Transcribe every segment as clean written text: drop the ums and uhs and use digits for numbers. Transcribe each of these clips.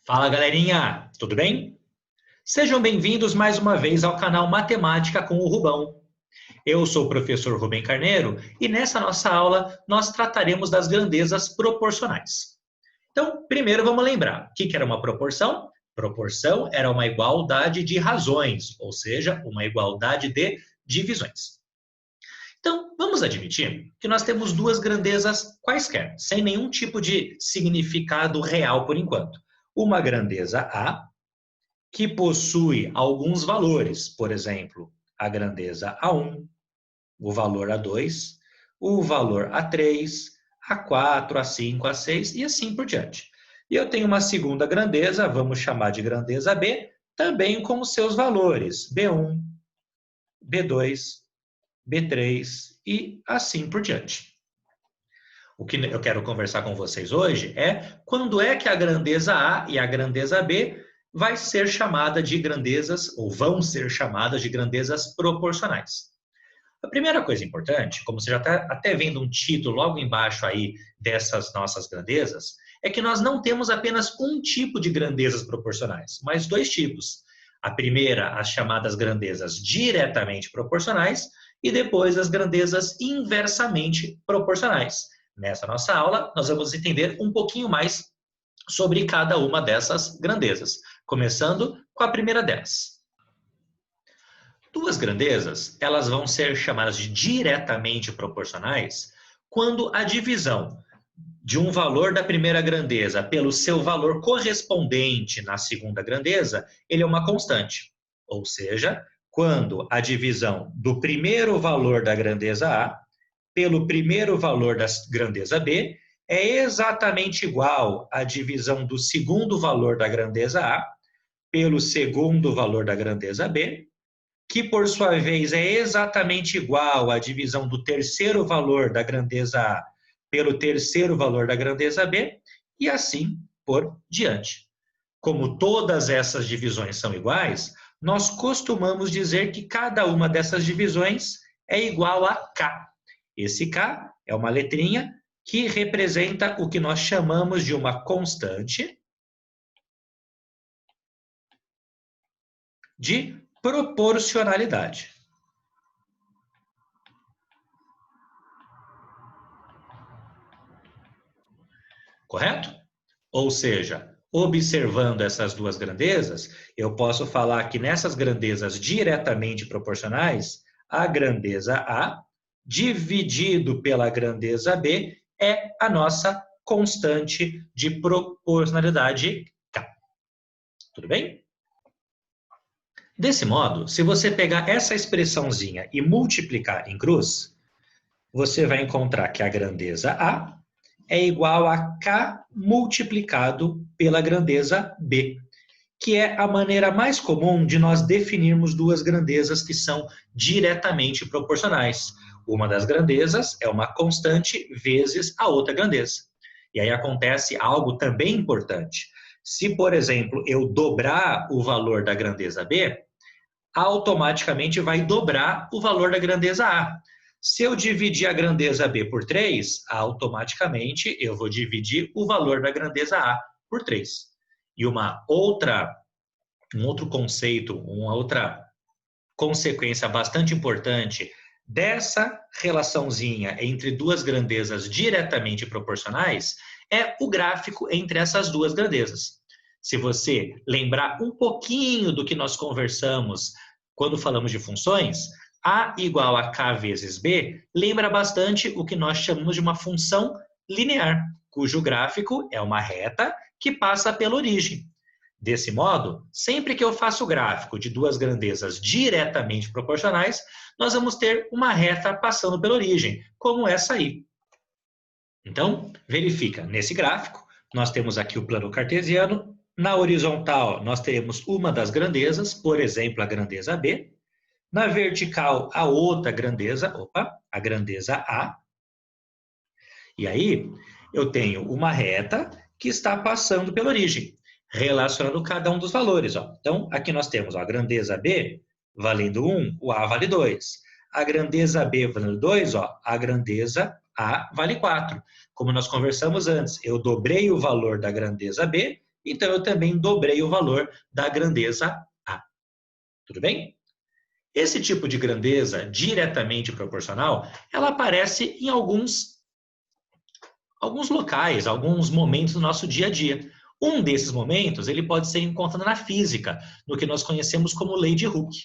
Fala, galerinha! Tudo bem? Sejam bem-vindos mais uma vez ao canal Matemática com o Rubão. Eu sou o professor Rubem Carneiro e nessa nossa aula nós trataremos das grandezas proporcionais. Então, primeiro vamos lembrar, o que era uma proporção? Proporção era uma igualdade de razões, ou seja, uma igualdade de divisões. Então, vamos admitir que nós temos duas grandezas quaisquer, sem nenhum tipo de significado real por enquanto. Uma grandeza A, que possui alguns valores, por exemplo, a grandeza A1, o valor A2, o valor A3, A4, A5, A6 e assim por diante. E eu tenho uma segunda grandeza, vamos chamar de grandeza B, também com os seus valores, B1, B2, B3 e assim por diante. O que eu quero conversar com vocês hoje é quando é que a grandeza A e a grandeza B vai ser chamada de grandezas, ou vão ser chamadas de grandezas proporcionais. A primeira coisa importante, como você já está até vendo um título logo embaixo aí dessas nossas grandezas, é que nós não temos apenas um tipo de grandezas proporcionais, mas dois tipos. A primeira, as chamadas grandezas diretamente proporcionais, e depois as grandezas inversamente proporcionais. Nessa nossa aula, nós vamos entender um pouquinho mais sobre cada uma dessas grandezas, começando com a primeira delas. Duas grandezas, elas vão ser chamadas de diretamente proporcionais quando a divisão de um valor da primeira grandeza pelo seu valor correspondente na segunda grandeza, ele é uma constante. Ou seja, quando a divisão do primeiro valor da grandeza A pelo primeiro valor da grandeza B é exatamente igual à divisão do segundo valor da grandeza A pelo segundo valor da grandeza B, que por sua vez é exatamente igual à divisão do terceiro valor da grandeza A pelo terceiro valor da grandeza B, e assim por diante. Como todas essas divisões são iguais, nós costumamos dizer que cada uma dessas divisões é igual a K. Esse K é uma letrinha que representa o que nós chamamos de uma constante de proporcionalidade. Correto? Ou seja, observando essas duas grandezas, eu posso falar que nessas grandezas diretamente proporcionais, a grandeza A dividido pela grandeza B é a nossa constante de proporcionalidade K. Tudo bem? Desse modo, se você pegar essa expressãozinha e multiplicar em cruz, você vai encontrar que a grandeza A é igual a K multiplicado pela grandeza B, que é a maneira mais comum de nós definirmos duas grandezas que são diretamente proporcionais. Uma das grandezas é uma constante vezes a outra grandeza. E aí acontece algo também importante. Se, por exemplo, eu dobrar o valor da grandeza B, automaticamente vai dobrar o valor da grandeza A. Se eu dividir a grandeza B por 3, automaticamente eu vou dividir o valor da grandeza A por 3. E um outro conceito, uma outra consequência bastante importante dessa relaçãozinha entre duas grandezas diretamente proporcionais é o gráfico entre essas duas grandezas. Se você lembrar um pouquinho do que nós conversamos quando falamos de funções, A igual a K vezes B lembra bastante o que nós chamamos de uma função linear, cujo gráfico é uma reta que passa pela origem. Desse modo, sempre que eu faço o gráfico de duas grandezas diretamente proporcionais, nós vamos ter uma reta passando pela origem, como essa aí. Então, verifica, nesse gráfico, nós temos aqui o plano cartesiano. Na horizontal, nós teremos uma das grandezas, por exemplo, a grandeza B. Na vertical, a outra grandeza, a grandeza A. E aí, eu tenho uma reta que está passando pela origem, relacionando cada um dos valores. Então, aqui nós temos a grandeza B valendo 1, o A vale 2. A grandeza B valendo 2, a grandeza A vale 4. Como nós conversamos antes, eu dobrei o valor da grandeza B então eu também dobrei o valor da grandeza A. Tudo bem? Esse tipo de grandeza diretamente proporcional, ela aparece em alguns locais, alguns momentos do nosso dia a dia. Um desses momentos, ele pode ser encontrado na física, no que nós conhecemos como lei de Hooke.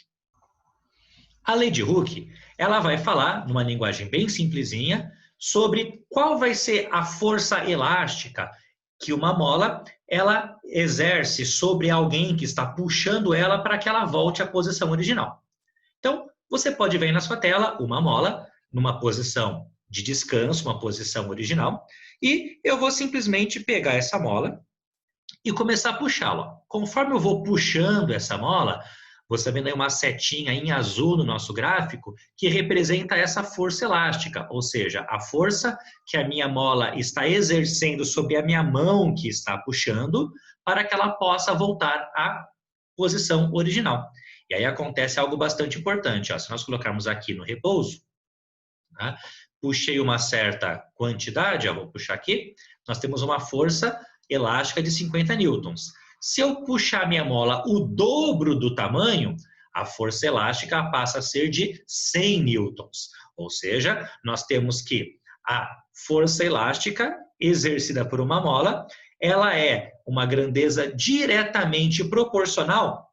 A lei de Hooke, ela vai falar, numa linguagem bem simplesinha, sobre qual vai ser a força elástica que uma mola ela exerce sobre alguém que está puxando ela para que ela volte à posição original. Então, você pode ver aí na sua tela uma mola numa posição de descanso, uma posição original, e eu vou simplesmente pegar essa mola e começar a puxá-la. Conforme eu vou puxando essa mola, você vendo aí uma setinha em azul no nosso gráfico que representa essa força elástica, ou seja, a força que a minha mola está exercendo sobre a minha mão que está puxando para que ela possa voltar à posição original. E aí acontece algo bastante importante. Ó. Se nós colocarmos aqui no repouso, tá? Puxei uma certa quantidade, ó, vou puxar aqui, nós temos uma força elástica de 50 newtons. Se eu puxar minha mola o dobro do tamanho, a força elástica passa a ser de 100 newtons. Ou seja, nós temos que a força elástica exercida por uma mola, ela é uma grandeza diretamente proporcional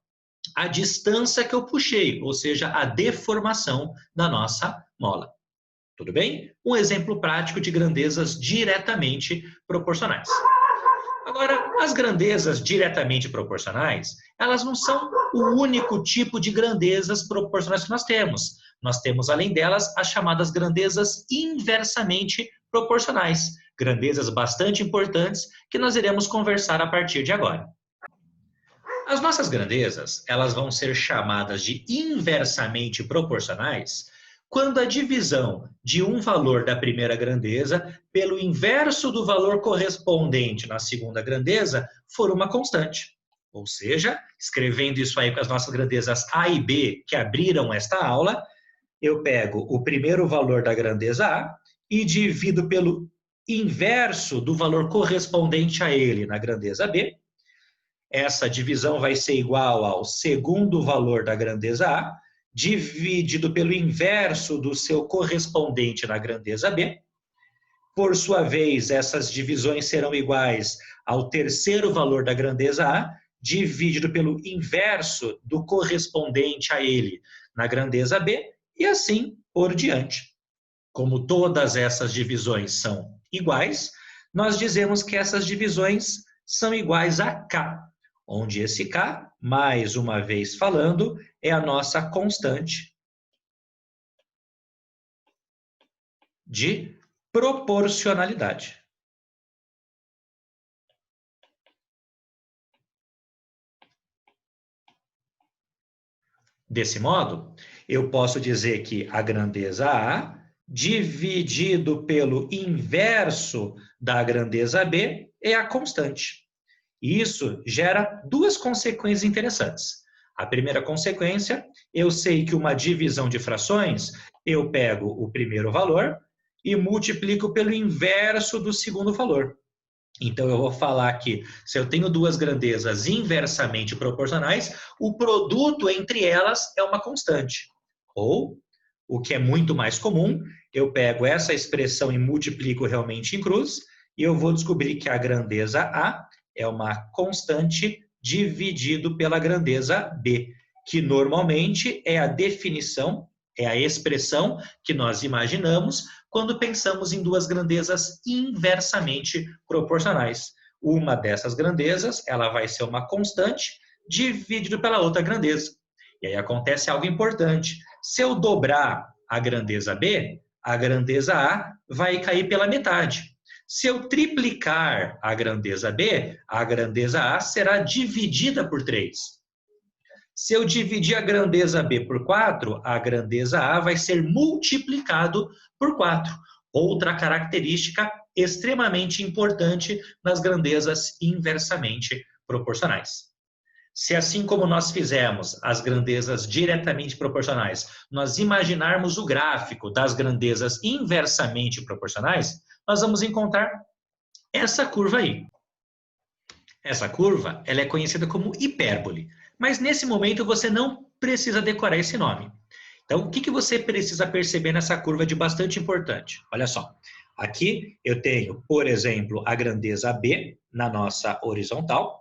à distância que eu puxei, ou seja, a deformação da nossa mola. Tudo bem? Um exemplo prático de grandezas diretamente proporcionais. Agora, as grandezas diretamente proporcionais, elas não são o único tipo de grandezas proporcionais que nós temos. Nós temos, além delas, as chamadas grandezas inversamente proporcionais. Grandezas bastante importantes que nós iremos conversar a partir de agora. As nossas grandezas, elas vão ser chamadas de inversamente proporcionais quando a divisão de um valor da primeira grandeza pelo inverso do valor correspondente na segunda grandeza for uma constante. Ou seja, escrevendo isso aí com as nossas grandezas A e B que abriram esta aula, eu pego o primeiro valor da grandeza A e divido pelo inverso do valor correspondente a ele na grandeza B. Essa divisão vai ser igual ao segundo valor da grandeza A, dividido pelo inverso do seu correspondente na grandeza B. Por sua vez, essas divisões serão iguais ao terceiro valor da grandeza A, dividido pelo inverso do correspondente a ele na grandeza B, e assim por diante. Como todas essas divisões são iguais, nós dizemos que essas divisões são iguais a K, onde esse K, mais uma vez falando, é a nossa constante de proporcionalidade. Desse modo, eu posso dizer que a grandeza A dividido pelo inverso da grandeza B é a constante. E isso gera duas consequências interessantes. A primeira consequência, eu sei que uma divisão de frações, eu pego o primeiro valor e multiplico pelo inverso do segundo valor. Então, eu vou falar que se eu tenho duas grandezas inversamente proporcionais, o produto entre elas é uma constante. Ou, o que é muito mais comum, eu pego essa expressão e multiplico realmente em cruz, e eu vou descobrir que a grandeza A é uma constante dividido pela grandeza B, que normalmente é a definição, é a expressão que nós imaginamos quando pensamos em duas grandezas inversamente proporcionais. Uma dessas grandezas, ela vai ser uma constante dividido pela outra grandeza. E aí acontece algo importante. Se eu dobrar a grandeza B, a grandeza A vai cair pela metade. Se eu triplicar a grandeza B, a grandeza A será dividida por 3. Se eu dividir a grandeza B por 4, a grandeza A vai ser multiplicado por 4. Outra característica extremamente importante nas grandezas inversamente proporcionais. Se assim como nós fizemos as grandezas diretamente proporcionais, nós imaginarmos o gráfico das grandezas inversamente proporcionais, nós vamos encontrar essa curva aí. Essa curva, ela é conhecida como hipérbole, mas nesse momento você não precisa decorar esse nome. Então, o que você precisa perceber nessa curva de bastante importante? Olha só, aqui eu tenho, por exemplo, a grandeza B na nossa horizontal,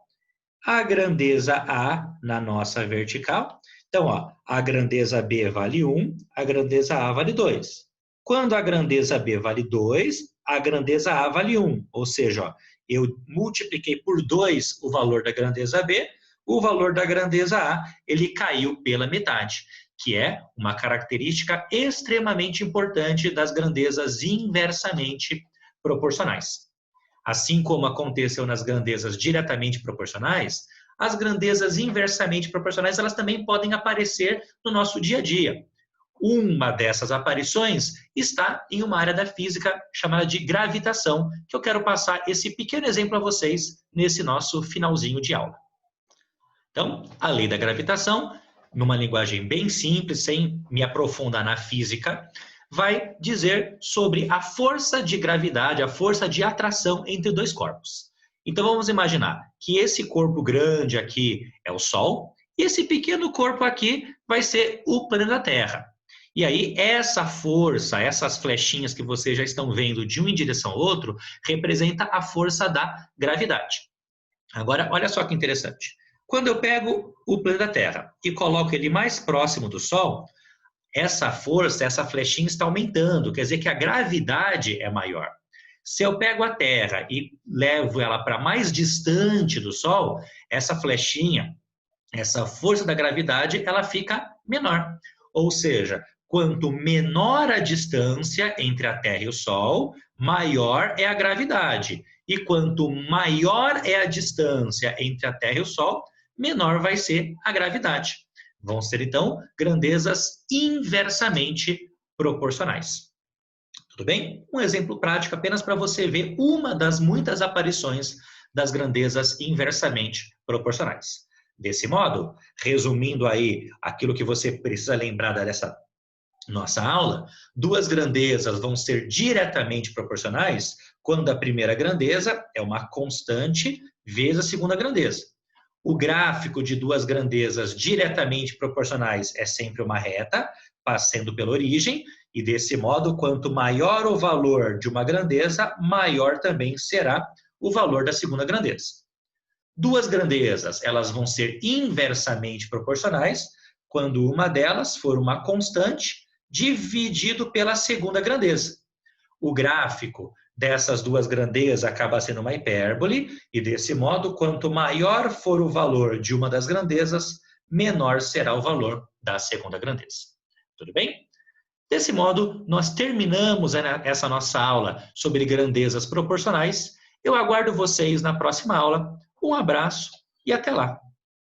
a grandeza A na nossa vertical. Então, ó, a grandeza B vale 1, a grandeza A vale 2. Quando a grandeza B vale 2, a grandeza A vale 1. Ou seja, ó, eu multipliquei por 2 o valor da grandeza B, o valor da grandeza A ele caiu pela metade, que é uma característica extremamente importante das grandezas inversamente proporcionais. Assim como aconteceu nas grandezas diretamente proporcionais, as grandezas inversamente proporcionais elas também podem aparecer no nosso dia a dia. Uma dessas aparições está em uma área da física chamada de gravitação, que eu quero passar esse pequeno exemplo a vocês nesse nosso finalzinho de aula. Então, a lei da gravitação, numa linguagem bem simples, sem me aprofundar na física, vai dizer sobre a força de gravidade, a força de atração entre dois corpos. Então vamos imaginar que esse corpo grande aqui é o Sol e esse pequeno corpo aqui vai ser o planeta Terra. E aí essa força, essas flechinhas que vocês já estão vendo de um em direção ao outro, representa a força da gravidade. Agora, olha só que interessante. Quando eu pego o planeta Terra e coloco ele mais próximo do Sol, essa força, essa flechinha está aumentando, quer dizer que a gravidade é maior. Se eu pego a Terra e levo ela para mais distante do Sol, essa flechinha, essa força da gravidade, ela fica menor. Ou seja, quanto menor a distância entre a Terra e o Sol, maior é a gravidade. E quanto maior é a distância entre a Terra e o Sol, menor vai ser a gravidade. Vão ser, então, grandezas inversamente proporcionais. Tudo bem? Um exemplo prático apenas para você ver uma das muitas aparições das grandezas inversamente proporcionais. Desse modo, resumindo aí aquilo que você precisa lembrar dessa nossa aula, duas grandezas vão ser diretamente proporcionais quando a primeira grandeza é uma constante vezes a segunda grandeza. O gráfico de duas grandezas diretamente proporcionais é sempre uma reta, passando pela origem, e desse modo, quanto maior o valor de uma grandeza, maior também será o valor da segunda grandeza. Duas grandezas, elas vão ser inversamente proporcionais quando uma delas for uma constante dividido pela segunda grandeza. O gráfico dessas duas grandezas acaba sendo uma hipérbole, e desse modo, quanto maior for o valor de uma das grandezas, menor será o valor da segunda grandeza. Tudo bem? Desse modo, nós terminamos essa nossa aula sobre grandezas proporcionais. Eu aguardo vocês na próxima aula. Um abraço e até lá!